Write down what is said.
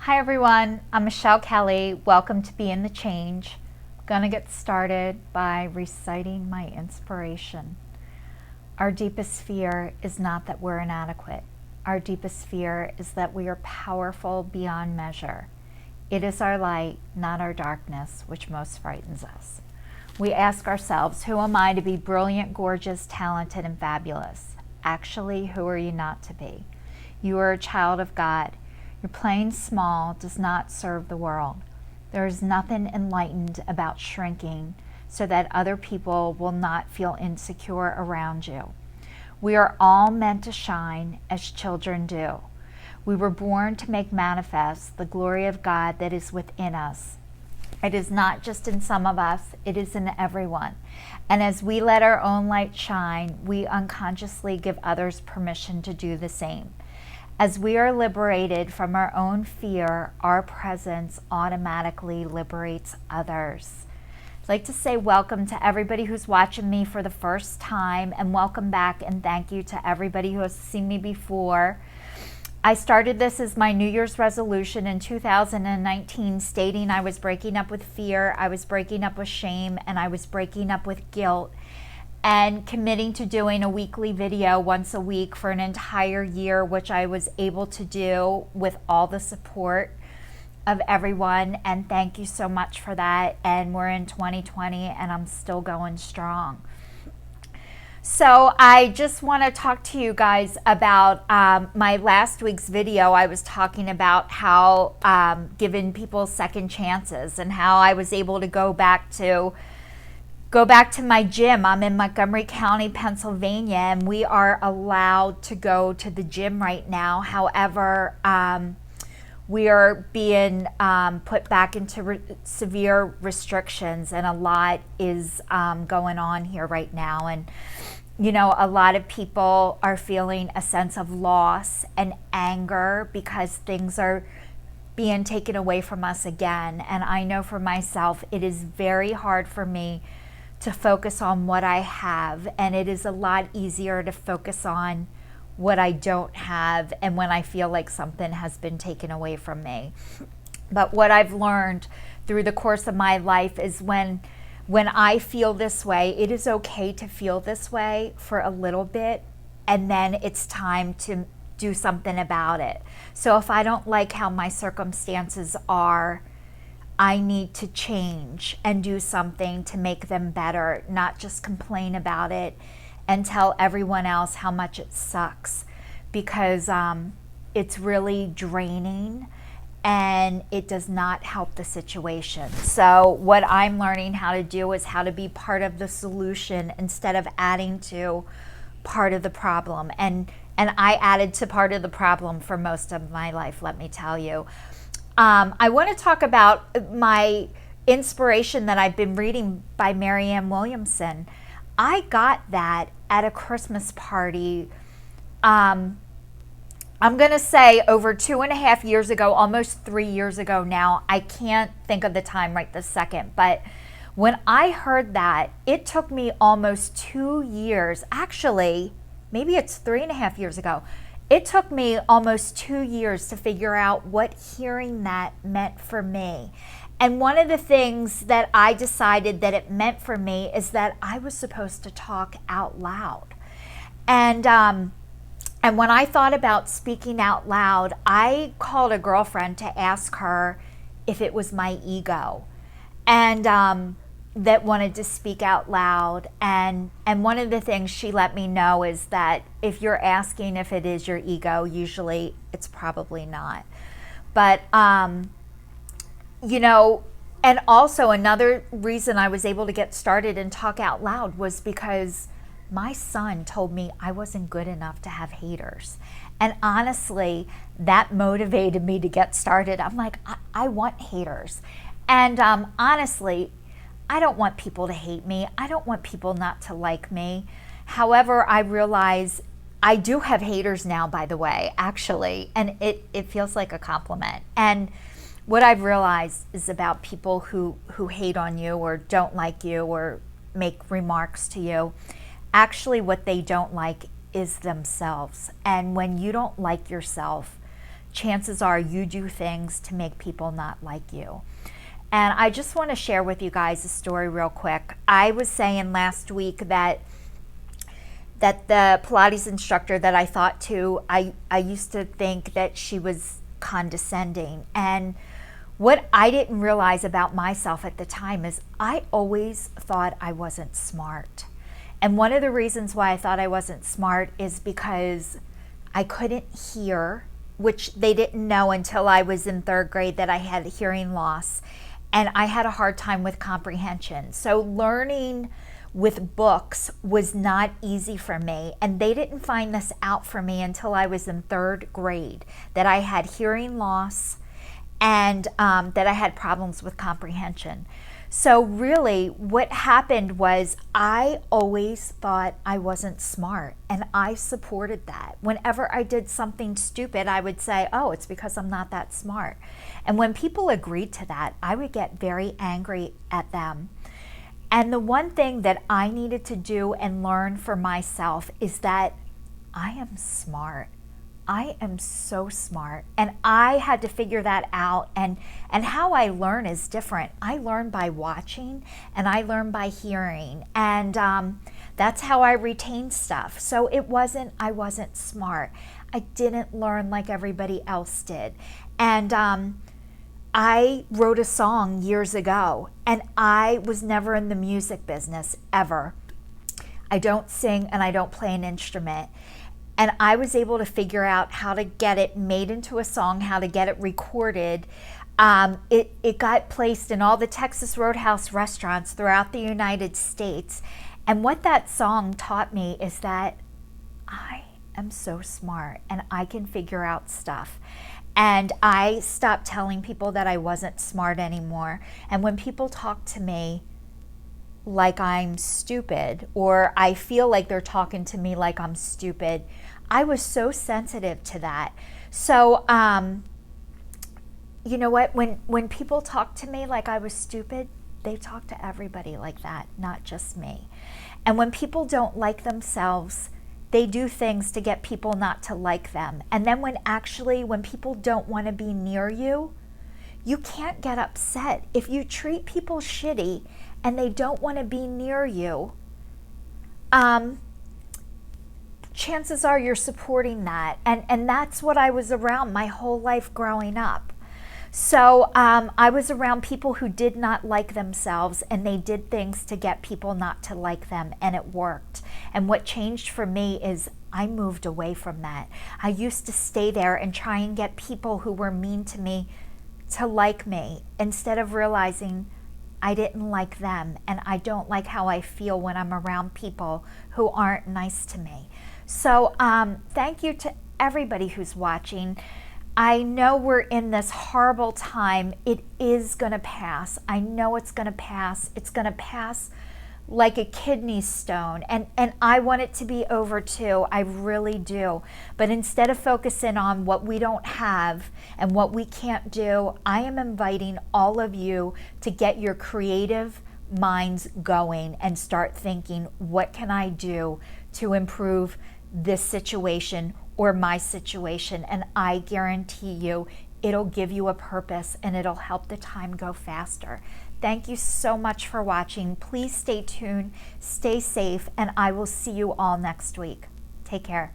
Hi everyone, I'm Michelle Kelly. Welcome to Be in the Change. I'm going to get started by reciting my inspiration. Our deepest fear is not that we're inadequate. Our deepest fear is that we are powerful beyond measure. It is our light, not our darkness, which most frightens us. We ask ourselves, who am I to be brilliant, gorgeous, talented, and fabulous? Actually, who are you not to be? You are a child of God. Your playing small does not serve the world. There is nothing enlightened about shrinking so that other people will not feel insecure around you. We are all meant to shine as children do. We were born to make manifest the glory of God that is within us. It is not just in some of us, it is in everyone. And as we let our own light shine, we unconsciously give others permission to do the same. As we are liberated from our own fear, our presence automatically liberates others. I'd like to say welcome to everybody who's watching me for the first time, and welcome back and thank you to everybody who has seen me before. I started this as my New Year's resolution in 2019, stating I was breaking up with fear, I was breaking up with shame, and I was breaking up with guilt, and committing to doing a weekly video once a week for an entire year, which I was able to do with all the support of everyone. And thank you so much for that. And we're in 2020 and I'm still going strong. So I just want to talk to you guys about my last week's video. I was talking about how giving people second chances and how I was able to go back to my gym. I'm in Montgomery County, Pennsylvania, and we are allowed to go to the gym right now. However, we are being put back into severe restrictions, and a lot is going on here right now. And, you know, a lot of people are feeling a sense of loss and anger because things are being taken away from us again. And I know for myself, it is very hard for me to focus on what I have, and it is a lot easier to focus on what I don't have and when I feel like something has been taken away from me. But what I've learned through the course of my life is when I feel this way, it is okay to feel this way for a little bit, and then it's time to do something about it. So if I don't like how my circumstances are, I need to change and do something to make them better, not just complain about it and tell everyone else how much it sucks, because it's really draining and it does not help the situation. So what I'm learning how to do is how to be part of the solution instead of adding to part of the problem. And I added to part of the problem for most of my life, let me tell you. I want to talk about my inspiration that I've been reading by Marianne Williamson. I got that at a Christmas party. I'm going to say over 2.5 years ago, almost 3 years ago now. I can't think of the time right this second, but when I heard that, it took me almost 2 years. Actually, maybe it's 3.5 years ago. It took me almost 2 years to figure out what hearing that meant for me. And one of the things that I decided that it meant for me is that I was supposed to talk out loud. And when I thought about speaking out loud, I called a girlfriend to ask her if it was my ego. And that wanted to speak out loud, and one of the things she let me know is that if you're asking if it is your ego, usually it's probably not. But you know, and also another reason I was able to get started and talk out loud was because my son told me I wasn't good enough to have haters. And honestly, that motivated me to get started. I'm like, I want haters. And honestly, I don't want people to hate me. I don't want people not to like me. However, I realize I do have haters now, by the way, actually, and it feels like a compliment. And what I've realized is about people who hate on you or don't like you or make remarks to you, actually what they don't like is themselves. And when you don't like yourself, chances are you do things to make people not like you. And I just want to share with you guys a story real quick. I was saying last week that the Pilates instructor that I thought to, I used to think that she was condescending. And what I didn't realize about myself at the time is I always thought I wasn't smart. And one of the reasons why I thought I wasn't smart is because I couldn't hear, which they didn't know until I was in 3rd grade that I had hearing loss. And I had a hard time with comprehension. So learning with books was not easy for me. And they didn't find this out for me until I was in 3rd grade, that I had hearing loss and that I had problems with comprehension. So really what happened was I always thought I wasn't smart, and I supported that. Whenever I did something stupid, I would say, oh, it's because I'm not that smart. And when people agreed to that, I would get very angry at them. And the one thing that I needed to do and learn for myself is that I am smart. I am so smart, and I had to figure that out. And how I learn is different. I learn by watching, and I learn by hearing, and that's how I retain stuff. So I wasn't smart. I didn't learn like everybody else did. And I wrote a song years ago, and I was never in the music business ever. I don't sing and I don't play an instrument. And I was able to figure out how to get it made into a song, how to get it recorded. It got placed in all the Texas Roadhouse restaurants throughout the United States. And what that song taught me is that I am so smart and I can figure out stuff. And I stopped telling people that I wasn't smart anymore. And when people talk to me like I'm stupid, or I feel like they're talking to me like I'm stupid, I was so sensitive to that. So, you know what? When people talk to me like I was stupid, they talk to everybody like that, not just me. And when people don't like themselves, they do things to get people not to like them. And then when people don't want to be near you, you can't get upset. If you treat people shitty and they don't want to be near you, chances are you're supporting that. And that's what I was around my whole life growing up. So I was around people who did not like themselves, and they did things to get people not to like them, and it worked. And what changed for me is I moved away from that. I used to stay there and try and get people who were mean to me to like me, instead of realizing I didn't like them, and I don't like how I feel when I'm around people who aren't nice to me. So thank you to everybody who's watching. I know we're in this horrible time. It is going to pass. I know it's going to pass. It's going to pass like a kidney stone. And I want it to be over too. I really do. But instead of focusing on what we don't have and what we can't do, I am inviting all of you to get your creative minds going and start thinking, what can I do to improve this situation or my situation? And I guarantee you it'll give you a purpose, and it'll help the time go faster. Thank you so much for watching. Please stay tuned, stay safe, and I will see you all next week. Take care.